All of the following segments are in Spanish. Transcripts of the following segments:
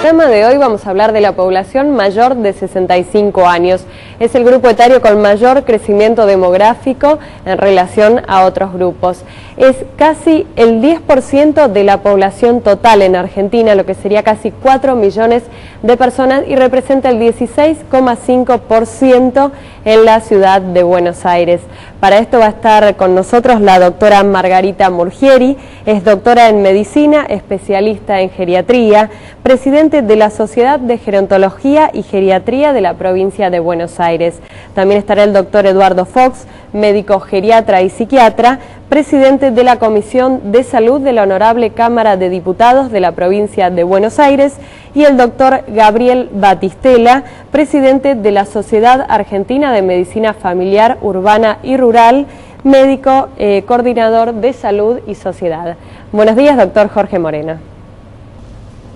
programa de hoy vamos a hablar de la población mayor de 65 años. Es el grupo etario con mayor crecimiento demográfico en relación a otros grupos. Es casi el 10% de la población total en Argentina, lo que sería casi 4 millones de personas, y representa el 16,5% en la ciudad de Buenos Aires. Para esto va a estar con nosotros la doctora Margarita Murgieri, es doctora en medicina, especialista en geriatría, presidente de la Sociedad de Gerontología y Geriatría de la provincia de Buenos Aires. También estará el doctor Eduardo Fox, médico geriatra y psiquiatra, presidente de la Comisión de Salud de la Honorable Cámara de Diputados de la provincia de Buenos Aires, y el doctor Gabriel Batistela, presidente de la Sociedad Argentina de Medicina Familiar, Urbana y Rural, médico, coordinador de salud y sociedad. Buenos días, doctor Jorge Moreno.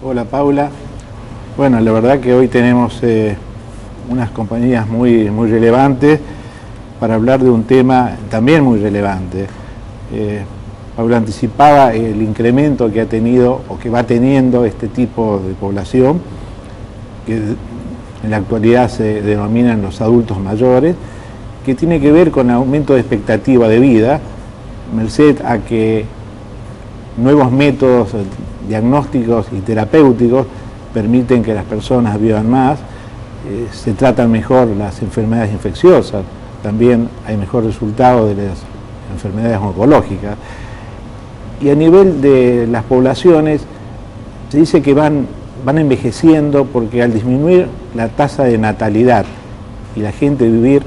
Hola, Paula. Bueno, la verdad que hoy tenemos unas compañías muy relevantes para hablar de un tema también muy relevante. Paula anticipaba el incremento que ha tenido o que va teniendo este tipo de población, que en la actualidad se denominan los adultos mayores, que tiene que ver con el aumento de expectativa de vida, merced a que nuevos métodos diagnósticos y terapéuticos permiten que las personas vivan más, se tratan mejor las enfermedades infecciosas, también hay mejor resultado de las enfermedades oncológicas. Y a nivel de las poblaciones se dice que van envejeciendo porque al disminuir la tasa de natalidad y la gente vivir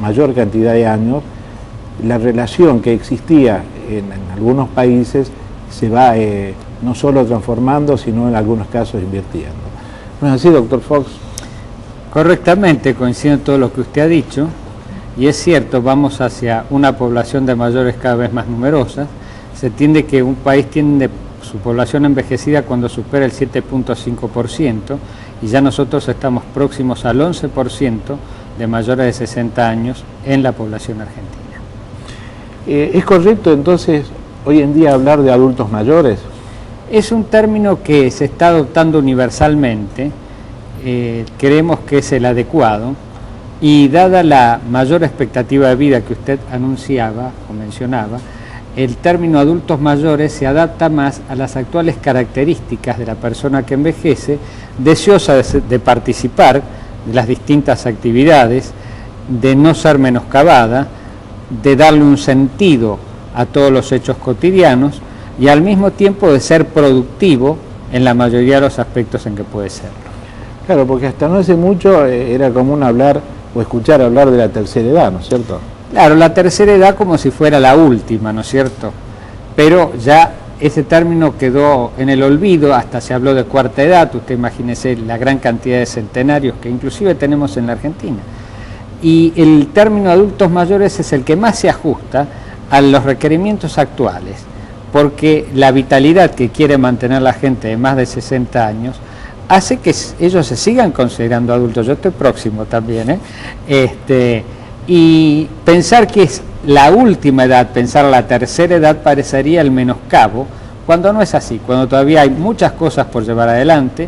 mayor cantidad de años, la relación que existía en algunos países se va no solo transformando, sino en algunos casos invirtiendo. ¿No es así, doctor Fox? Correctamente, coincido en todo lo que usted ha dicho, y es cierto, vamos hacia una población de mayores cada vez más numerosas. Se entiende que un país tiene su población envejecida cuando supera el 7,5%, y ya nosotros estamos próximos al 11% de mayores de 60 años en la población argentina. ¿Es correcto entonces hoy en día hablar de adultos mayores? Es un término que se está adoptando universalmente, creemos que es el adecuado, y dada la mayor expectativa de vida que usted anunciaba o mencionaba, el término adultos mayores se adapta más a las actuales características de la persona que envejece, deseosa de participar de las distintas actividades, de no ser menoscabada, de darle un sentido a todos los hechos cotidianos y al mismo tiempo de ser productivo en la mayoría de los aspectos en que puede serlo. Claro, porque hasta no hace mucho era común hablar o escuchar hablar de la tercera edad, ¿no es cierto? Claro, la tercera edad como si fuera la última, ¿no es cierto? Pero ya ese término quedó en el olvido, hasta se habló de cuarta edad. Usted imagínese la gran cantidad de centenarios que inclusive tenemos en la Argentina. Y el término adultos mayores es el que más se ajusta a los requerimientos actuales, porque la vitalidad que quiere mantener la gente de más de 60 años hace que ellos se sigan considerando adultos. Yo estoy próximo también, y pensar que es la última edad, pensar la tercera edad parecería el menoscabo, cuando no es así, cuando todavía hay muchas cosas por llevar adelante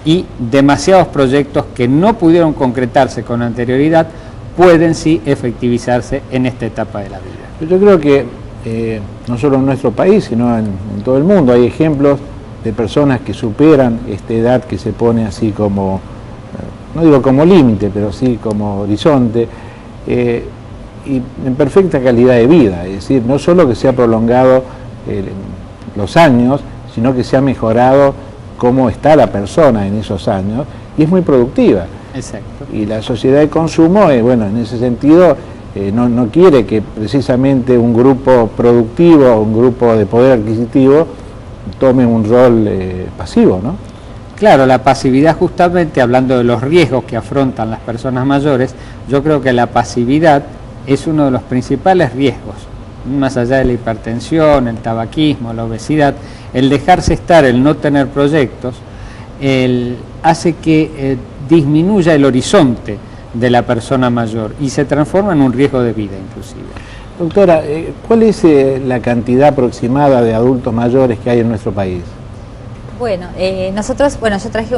y demasiados proyectos que no pudieron concretarse con anterioridad pueden sí efectivizarse en esta etapa de la vida. Yo creo que no solo en nuestro país, sino en todo el mundo hay ejemplos de personas que superan esta edad que se pone así como, no digo como límite, pero sí como horizonte, y en perfecta calidad de vida. Es decir, no solo que se ha prolongado los años, sino que se ha mejorado cómo está la persona en esos años, y es muy productiva. Exacto. Y la sociedad de consumo, bueno, en ese sentido, no quiere que precisamente un grupo productivo, un grupo de poder adquisitivo, tome un rol pasivo, ¿no? Claro, la pasividad, justamente hablando de los riesgos que afrontan las personas mayores, yo creo que la pasividad es uno de los principales riesgos, más allá de la hipertensión, el tabaquismo, la obesidad. El dejarse estar, el no tener proyectos, hace que disminuya el horizonte de la persona mayor y se transforma en un riesgo de vida inclusive. Doctora, ¿cuál es la cantidad aproximada de adultos mayores que hay en nuestro país? Bueno, yo traje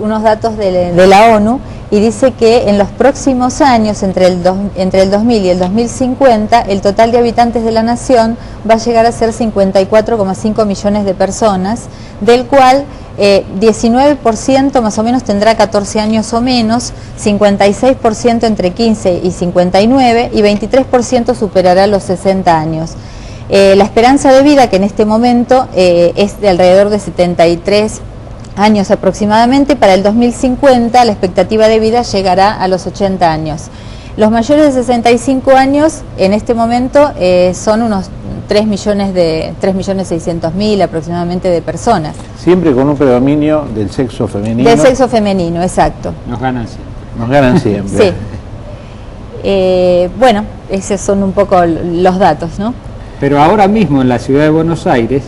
unos datos de la ONU y dice que en los próximos años, entre el 2000 y el 2050, el total de habitantes de la nación va a llegar a ser 54,5 millones de personas, del cual 19% más o menos tendrá 14 años o menos, 56% entre 15 y 59 y 23% superará los 60 años. La esperanza de vida, que en este momento es de alrededor de 73 años aproximadamente, para el 2050 la expectativa de vida llegará a los 80 años. Los mayores de 65 años en este momento son unos 3.600.000 aproximadamente de personas. Siempre con un predominio del sexo femenino. Del sexo femenino, exacto. Nos ganan siempre. Nos ganan siempre. Sí. Bueno, esos son un poco los datos, ¿no? Pero ahora mismo en la ciudad de Buenos Aires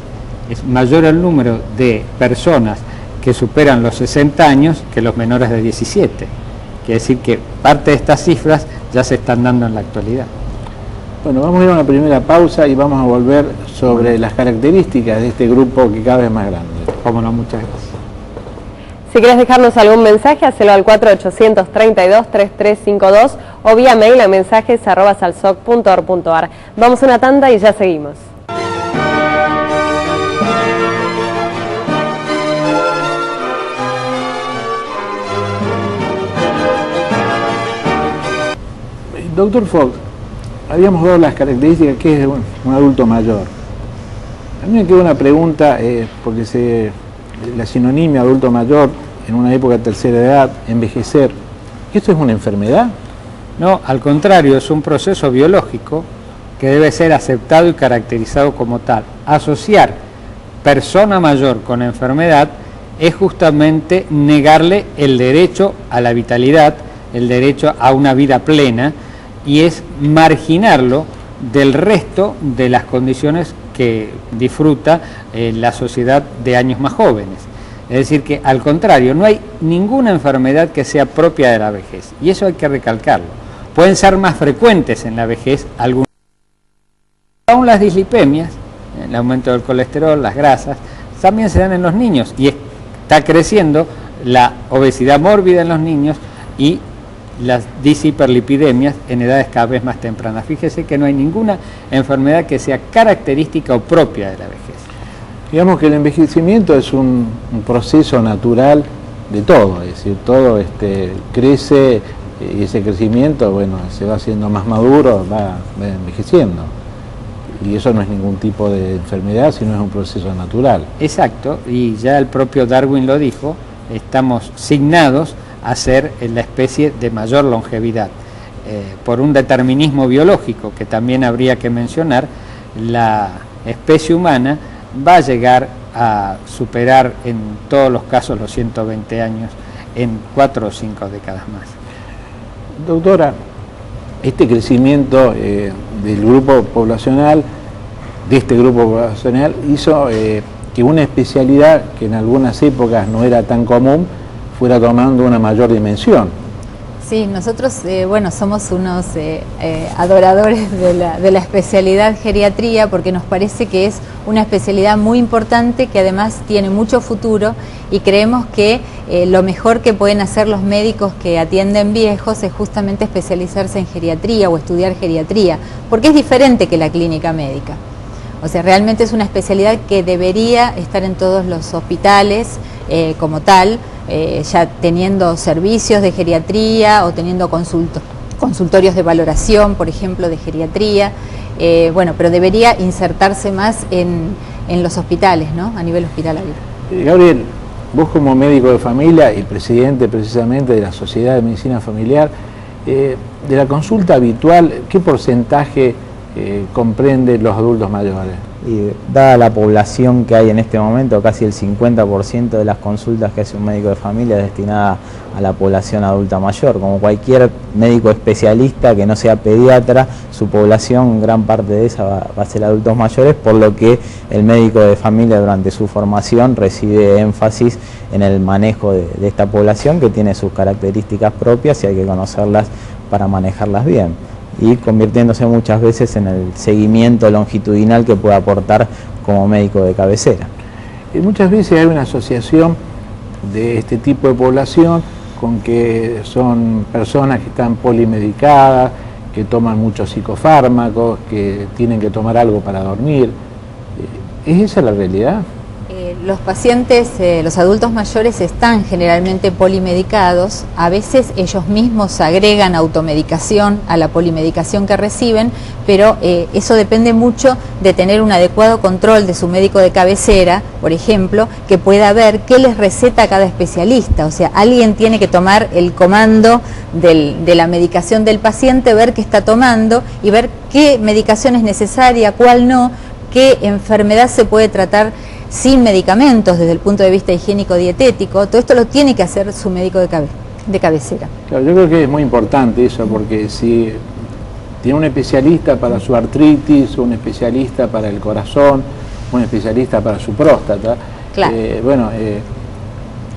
es mayor el número de personas que superan los 60 años que los menores de 17. Quiere decir que parte de estas cifras ya se están dando en la actualidad. Bueno, vamos a ir a una primera pausa y vamos a volver sobre las características de este grupo que cada vez es más grande. Cómo no, muchas gracias. Si querés dejarnos algún mensaje, hacelo al 4832-3352 o vía mail a mensajes@salsoc.org.ar. Vamos a una tanda y ya seguimos. Doctor Fox, habíamos dado las características que es un adulto mayor. A mí me queda una pregunta, porque la sinonimia adulto mayor en una época de tercera edad, envejecer, ¿esto es una enfermedad? No, al contrario, es un proceso biológico que debe ser aceptado y caracterizado como tal. Asociar persona mayor con enfermedad es justamente negarle el derecho a la vitalidad, el derecho a una vida plena, y es marginarlo del resto de las condiciones que disfruta la sociedad de años más jóvenes. Es decir que, al contrario, no hay ninguna enfermedad que sea propia de la vejez, y eso hay que recalcarlo. Pueden ser más frecuentes en la vejez algunas. Aún las dislipemias, el aumento del colesterol, las grasas, también se dan en los niños, y está creciendo la obesidad mórbida en los niños y las dishiperlipidemias en edades cada vez más tempranas. Fíjese que no hay ninguna enfermedad que sea característica o propia de la vejez. Digamos que el envejecimiento es un proceso natural de todo, es decir, todo crece y ese crecimiento, bueno, se va haciendo más maduro, va envejeciendo. Y eso no es ningún tipo de enfermedad, sino es un proceso natural. Exacto, y ya el propio Darwin lo dijo, estamos signados a ser la especie de mayor longevidad. Por un determinismo biológico que también habría que mencionar, la especie humana va a llegar a superar en todos los casos los 120 años en 4 o 5 décadas más. Doctora, este crecimiento del grupo poblacional, hizo que una especialidad que en algunas épocas no era tan común fuera tomando una mayor dimensión. Sí, nosotros somos unos adoradores de la especialidad geriatría, porque nos parece que es una especialidad muy importante, que además tiene mucho futuro, y creemos que lo mejor que pueden hacer los médicos que atienden viejos es justamente especializarse en geriatría o estudiar geriatría, porque es diferente que la clínica médica. O sea, realmente es una especialidad que debería estar en todos los hospitales como tal, ya teniendo servicios de geriatría o teniendo consultorios de valoración, por ejemplo, de geriatría, pero debería insertarse más en los hospitales, ¿no? A nivel hospitalario. Gabriel, vos como médico de familia y presidente precisamente de la Sociedad de Medicina Familiar, de la consulta habitual, ¿qué porcentaje comprende los adultos mayores? Y dada la población que hay en este momento, casi el 50% de las consultas que hace un médico de familia es destinada a la población adulta mayor. Como cualquier médico especialista que no sea pediatra, su población, gran parte de esa va a ser adultos mayores, por lo que el médico de familia durante su formación recibe énfasis en el manejo de esta población, que tiene sus características propias y hay que conocerlas para manejarlas bien, y convirtiéndose muchas veces en el seguimiento longitudinal que puede aportar como médico de cabecera. Muchas veces hay una asociación de este tipo de población con que son personas que están polimedicadas, que toman muchos psicofármacos, que tienen que tomar algo para dormir. ¿Es esa la realidad? Los pacientes, los adultos mayores están generalmente polimedicados, a veces ellos mismos agregan automedicación a la polimedicación que reciben, pero eso depende mucho de tener un adecuado control de su médico de cabecera, por ejemplo, que pueda ver qué les receta cada especialista. O sea, alguien tiene que tomar el comando de la medicación del paciente, ver qué está tomando y ver qué medicación es necesaria, cuál no, qué enfermedad se puede tratar sin medicamentos desde el punto de vista higiénico-dietético. Todo esto lo tiene que hacer su médico de cabecera. Claro, yo creo que es muy importante eso, porque si tiene un especialista para su artritis, un especialista para el corazón, un especialista para su próstata, claro.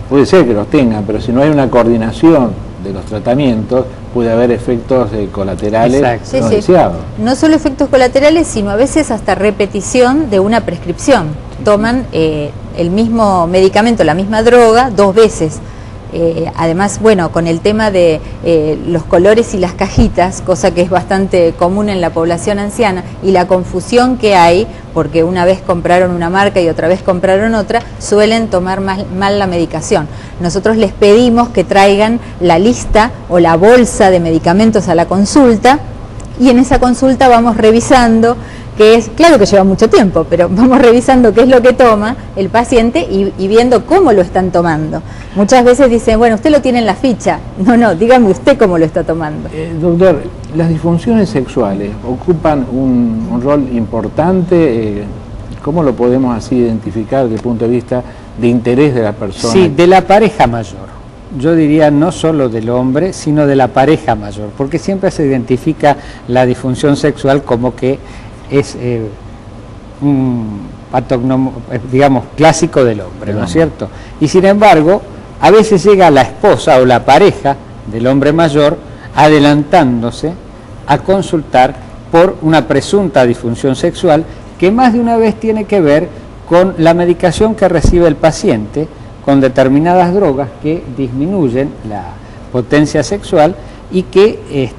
Puede ser que los tengan, pero si no hay una coordinación de los tratamientos, puede haber efectos colaterales no deseados. No solo efectos colaterales, sino a veces hasta repetición de una prescripción. Toman el mismo medicamento, la misma droga, 2 veces. Además, bueno, con el tema de los colores y las cajitas, cosa que es bastante común en la población anciana, y la confusión que hay, porque una vez compraron una marca y otra vez compraron otra, suelen tomar mal la medicación. Nosotros les pedimos que traigan la lista o la bolsa de medicamentos a la consulta, y en esa consulta vamos revisando, que es, claro que lleva mucho tiempo, pero vamos revisando qué es lo que toma el paciente y viendo cómo lo están tomando. Muchas veces dicen, bueno, usted lo tiene en la ficha. No, dígame usted cómo lo está tomando. Doctor, las disfunciones sexuales ocupan un rol importante. ¿Cómo lo podemos así identificar desde el punto de vista de interés de la persona? Sí, de la pareja mayor. Yo diría no solo del hombre, sino de la pareja mayor, porque siempre se identifica la disfunción sexual como que es un patógnomo, digamos, clásico del hombre, ¿no es cierto? Y sin embargo, a veces llega la esposa o la pareja del hombre mayor adelantándose a consultar por una presunta disfunción sexual que más de una vez tiene que ver con la medicación que recibe el paciente con determinadas drogas que disminuyen la potencia sexual y que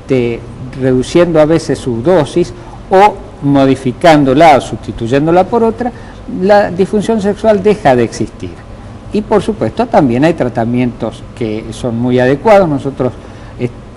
reduciendo a veces su dosis o modificándola o sustituyéndola por otra, la disfunción sexual deja de existir. Y por supuesto también hay tratamientos que son muy adecuados. Nosotros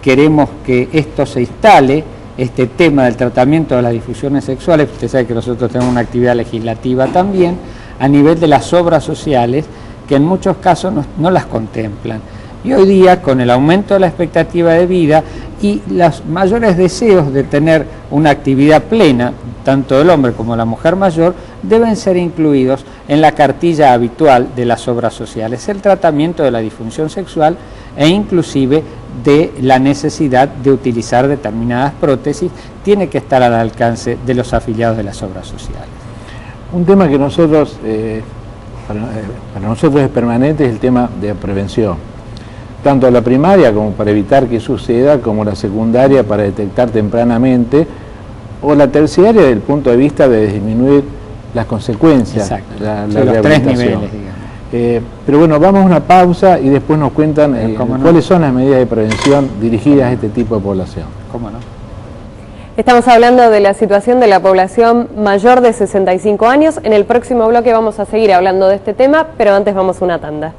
queremos que esto se instale, este tema del tratamiento de las disfunciones sexuales. Usted sabe que nosotros tenemos una actividad legislativa también a nivel de las obras sociales que en muchos casos no las contemplan. Y hoy día, con el aumento de la expectativa de vida y los mayores deseos de tener una actividad plena, tanto del hombre como de la mujer mayor, deben ser incluidos en la cartilla habitual de las obras sociales, el tratamiento de la disfunción sexual e inclusive de la necesidad de utilizar determinadas prótesis, tiene que estar al alcance de los afiliados de las obras sociales. Un tema que nosotros, para nosotros es permanente, es el tema de prevención. Tanto la primaria como para evitar que suceda, como la secundaria para detectar tempranamente, o la terciaria desde el punto de vista de disminuir las consecuencias. Exacto. Los 3 niveles, digamos. Pero bueno, vamos a una pausa y después nos cuentan cuáles son las medidas de prevención dirigidas a este tipo de población. ¿Cómo no? Estamos hablando de la situación de la población mayor de 65 años. En el próximo bloque vamos a seguir hablando de este tema, pero antes vamos a una tanda.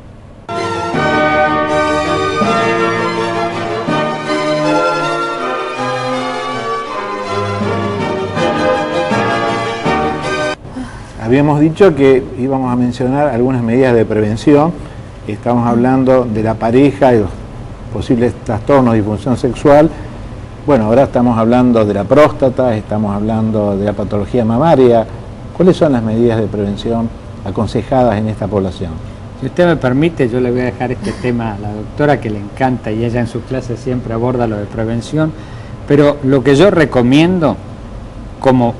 Habíamos dicho que íbamos a mencionar algunas medidas de prevención. Estamos hablando de la pareja y los posibles trastornos de disfunción sexual. Bueno, ahora estamos hablando de la próstata, estamos hablando de la patología mamaria. ¿Cuáles son las medidas de prevención aconsejadas en esta población? Si usted me permite, yo le voy a dejar este tema a la doctora, que le encanta y ella en sus clases siempre aborda lo de prevención, pero lo que yo recomiendo como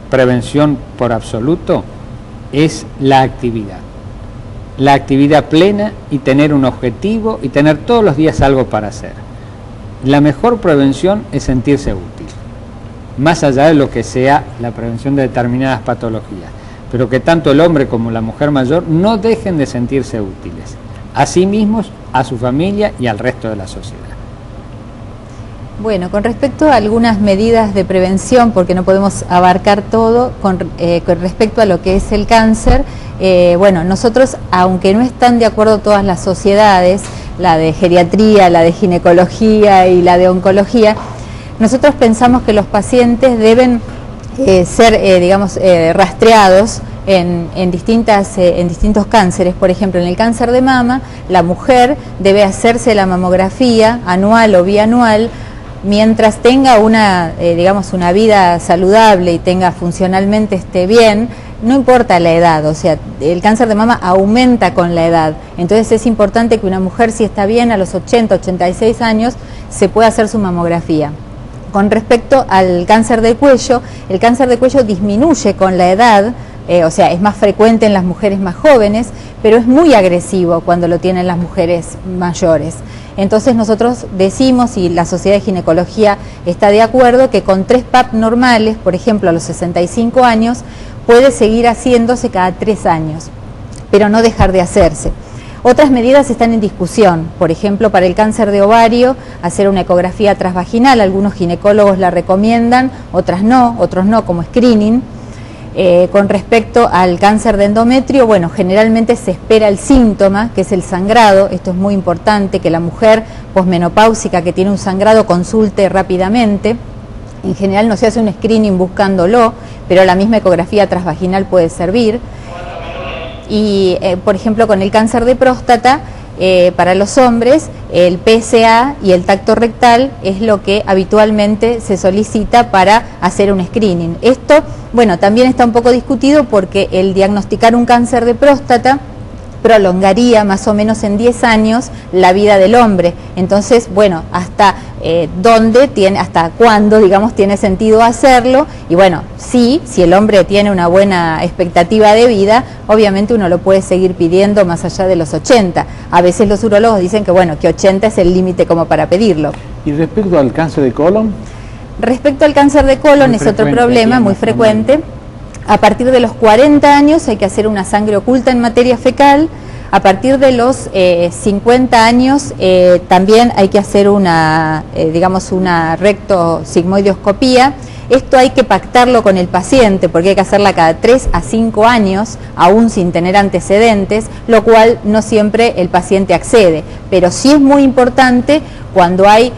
prevención por absoluto es la actividad plena y tener un objetivo y tener todos los días algo para hacer. La mejor prevención es sentirse útil, más allá de lo que sea la prevención de determinadas patologías. pero que tanto el hombre como la mujer mayor no dejen de sentirse útiles, a sí mismos, a su familia y al resto de la sociedad. Bueno, con respecto a algunas medidas de prevención, porque no podemos abarcar todo, con respecto a lo que es el cáncer, bueno, nosotros, aunque no están de acuerdo todas las sociedades, la de geriatría, la de ginecología y la de oncología, nosotros pensamos que los pacientes deben ser, digamos, rastreados en distintos cánceres. Por ejemplo, en el cáncer de mama, la mujer debe hacerse la mamografía anual o bianual mientras tenga digamos, una vida saludable y tenga funcionalmente esté bien. No importa la edad, o sea, el cáncer de mama aumenta con la edad. Entonces es importante que una mujer, si está bien a los 80, 86 años, se pueda hacer su mamografía. Con respecto al cáncer de cuello, el cáncer de cuello disminuye con la edad, o sea, es más frecuente en las mujeres más jóvenes, pero es muy agresivo cuando lo tienen las mujeres mayores. Entonces nosotros decimos, y la Sociedad de Ginecología está de acuerdo, que con 3 PAP normales, por ejemplo a los 65 años, puede seguir haciéndose cada 3 años, pero no dejar de hacerse. Otras medidas están en discusión, por ejemplo, para el cáncer de ovario, hacer una ecografía transvaginal, algunos ginecólogos la recomiendan, otros no, como screening. Con respecto al cáncer de endometrio, bueno, generalmente se espera el síntoma, que es el sangrado. Esto es muy importante, que la mujer posmenopáusica que tiene un sangrado consulte rápidamente. En general no se hace un screening buscándolo, pero la misma ecografía transvaginal puede servir. Y, por ejemplo, con el cáncer de próstata, para los hombres, el PSA y el tacto rectal es lo que habitualmente se solicita para hacer un screening. Esto, bueno, también está un poco discutido porque el diagnosticar un cáncer de próstata prolongaría más o menos en 10 años la vida del hombre. Entonces, bueno, hasta cuándo, digamos, tiene sentido hacerlo. Y bueno, sí, si el hombre tiene una buena expectativa de vida, obviamente uno lo puede seguir pidiendo más allá de los 80. A veces los urólogos dicen que bueno, que 80 es el límite como para pedirlo. ¿Y respecto al cáncer de colon? Respecto al cáncer de colon es otro problema muy frecuente. A partir de los 40 años hay que hacer una sangre oculta en materia fecal. A partir de los 50 años también hay que hacer una rectosigmoidoscopía. Esto hay que pactarlo con el paciente porque hay que hacerla cada 3 a 5 años, aún sin tener antecedentes, lo cual no siempre el paciente accede. Pero sí es muy importante cuando hay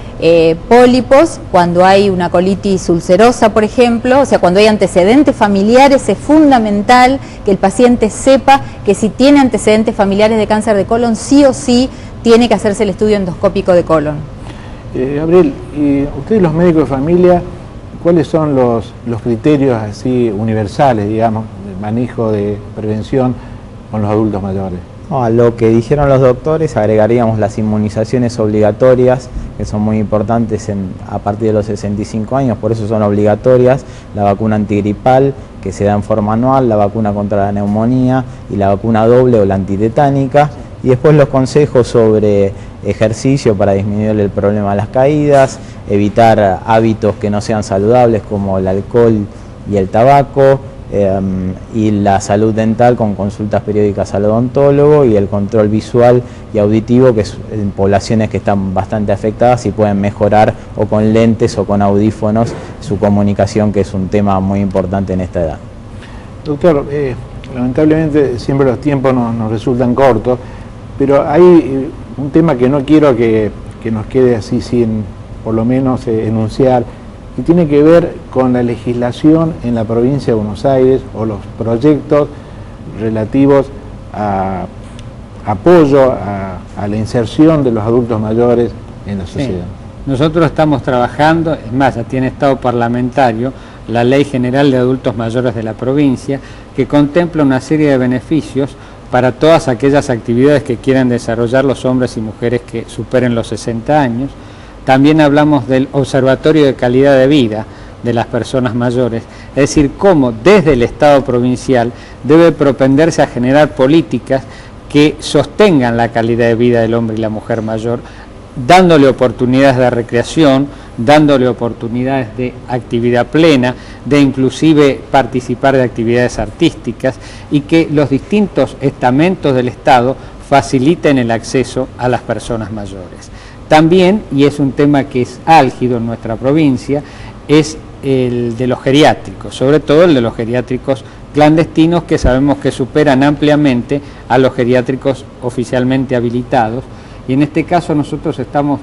pólipos, cuando hay una colitis ulcerosa, por ejemplo, o sea, cuando hay antecedentes familiares, es fundamental que el paciente sepa que si tiene antecedentes familiares de cáncer de colon, sí o sí tiene que hacerse el estudio endoscópico de colon. Gabriel, ¿y ustedes los médicos de familia, cuáles son los criterios así universales, digamos, de manejo de prevención con los adultos mayores? No, a lo que dijeron los doctores agregaríamos las inmunizaciones obligatorias, que son muy importantes a partir de los 65 años, por eso son obligatorias, la vacuna antigripal que se da en forma anual, la vacuna contra la neumonía y la vacuna doble o la antitetánica, y después los consejos sobre ejercicio para disminuir el problema de las caídas, evitar hábitos que no sean saludables como el alcohol y el tabaco, y la salud dental con consultas periódicas al odontólogo y el control visual y auditivo, que es en poblaciones que están bastante afectadas y pueden mejorar o con lentes o con audífonos su comunicación, que es un tema muy importante en esta edad. Doctor, lamentablemente siempre los tiempos nos resultan cortos, pero hay un tema que no quiero que nos quede así sin por lo menos enunciar, y tiene que ver con la legislación en la provincia de Buenos Aires o los proyectos relativos a apoyo a la inserción de los adultos mayores en la sociedad. Sí. Nosotros estamos trabajando, es más, ya tiene estado parlamentario, la Ley General de Adultos Mayores de la provincia, que contempla una serie de beneficios para todas aquellas actividades que quieran desarrollar los hombres y mujeres que superen los 60 años. También hablamos del Observatorio de Calidad de Vida de las personas mayores, es decir, cómo desde el Estado provincial debe propenderse a generar políticas que sostengan la calidad de vida del hombre y la mujer mayor, dándole oportunidades de recreación, dándole oportunidades de actividad plena, de inclusive participar de actividades artísticas, y que los distintos estamentos del Estado faciliten el acceso a las personas mayores. También, y es un tema que es álgido en nuestra provincia, es el de los geriátricos, sobre todo el de los geriátricos clandestinos, que sabemos que superan ampliamente a los geriátricos oficialmente habilitados, y en este caso nosotros estamos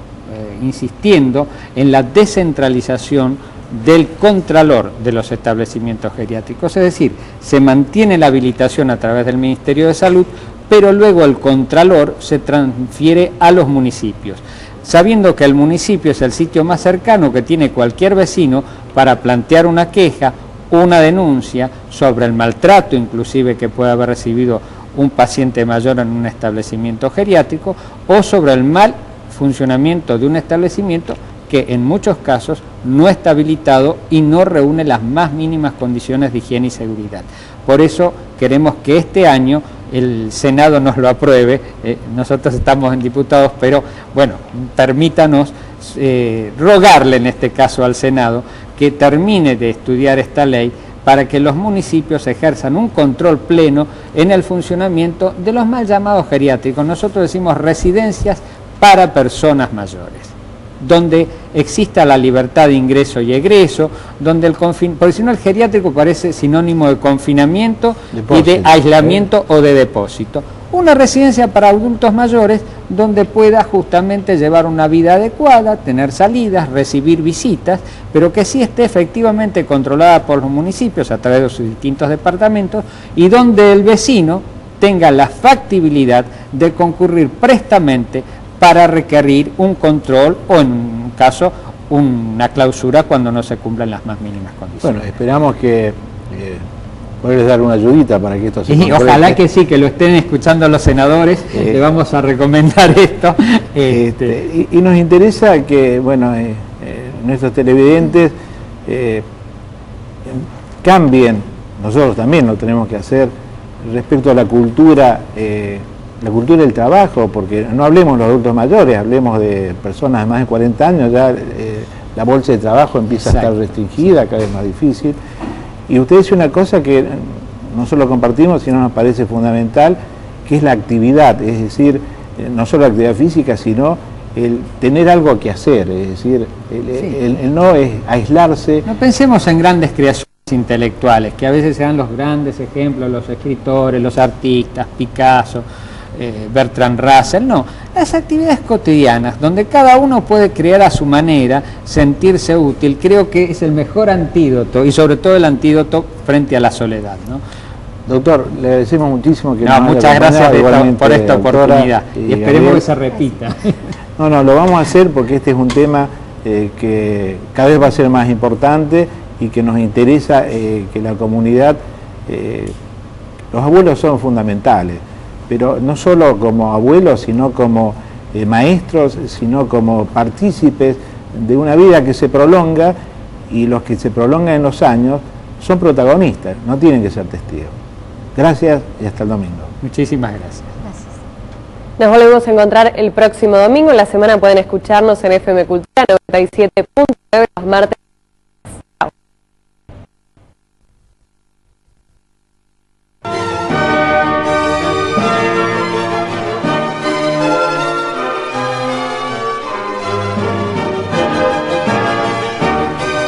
insistiendo en la descentralización del contralor de los establecimientos geriátricos, es decir, se mantiene la habilitación a través del Ministerio de Salud, pero luego el contralor se transfiere a los municipios, sabiendo que el municipio es el sitio más cercano que tiene cualquier vecino para plantear una queja, una denuncia sobre el maltrato inclusive que puede haber recibido un paciente mayor en un establecimiento geriátrico, o sobre el mal funcionamiento de un establecimiento que en muchos casos no está habilitado y no reúne las más mínimas condiciones de higiene y seguridad. Por eso queremos que este año el Senado nos lo apruebe. Nosotros estamos en diputados, pero bueno, permítanos rogarle en este caso al Senado que termine de estudiar esta ley para que los municipios ejerzan un control pleno en el funcionamiento de los mal llamados geriátricos. Nosotros decimos residencias para personas mayores, donde exista la libertad de ingreso y egreso, donde porque si no el geriátrico parece sinónimo de confinamiento y de aislamiento o de depósito. Una residencia para adultos mayores donde pueda justamente llevar una vida adecuada, tener salidas, recibir visitas, pero que sí esté efectivamente controlada por los municipios a través de sus distintos departamentos, y donde el vecino tenga la factibilidad de concurrir prestamente para requerir un control o, en un caso, una clausura cuando no se cumplan las más mínimas condiciones. Bueno, esperamos que poderles dar una ayudita para que esto se concrete. Ojalá que sí, que lo estén escuchando los senadores, le vamos a recomendar esto. Y nos interesa que, bueno, nuestros televidentes cambien, nosotros también lo tenemos que hacer, respecto a la cultura del trabajo, porque no hablemos de los adultos mayores, hablemos de personas de más de 40 años, ya la bolsa de trabajo empieza a estar restringida, cada vez más difícil. Y usted dice una cosa que no solo compartimos, sino nos parece fundamental, que es la actividad, es decir, no solo la actividad física, sino el tener algo que hacer, es decir, el no es aislarse. No pensemos en grandes creaciones intelectuales, que a veces se dan los grandes ejemplos, los escritores, los artistas, Picasso, Bertrand Russell, no, las actividades cotidianas, donde cada uno puede crear a su manera, sentirse útil, creo que es el mejor antídoto, y sobre todo el antídoto frente a la soledad, ¿no? Doctor, le agradecemos muchísimo que muchas gracias por esta oportunidad, y esperemos que se repita. No, lo vamos a hacer porque este es un tema que cada vez va a ser más importante y que nos interesa que la comunidad, los abuelos son fundamentales, pero no solo como abuelos, sino como maestros, sino como partícipes de una vida que se prolonga, y los que se prolongan en los años son protagonistas, no tienen que ser testigos. Gracias y hasta el domingo. Muchísimas gracias. Nos volvemos a encontrar el próximo domingo. En la semana pueden escucharnos en FM Cultura 97.9 los martes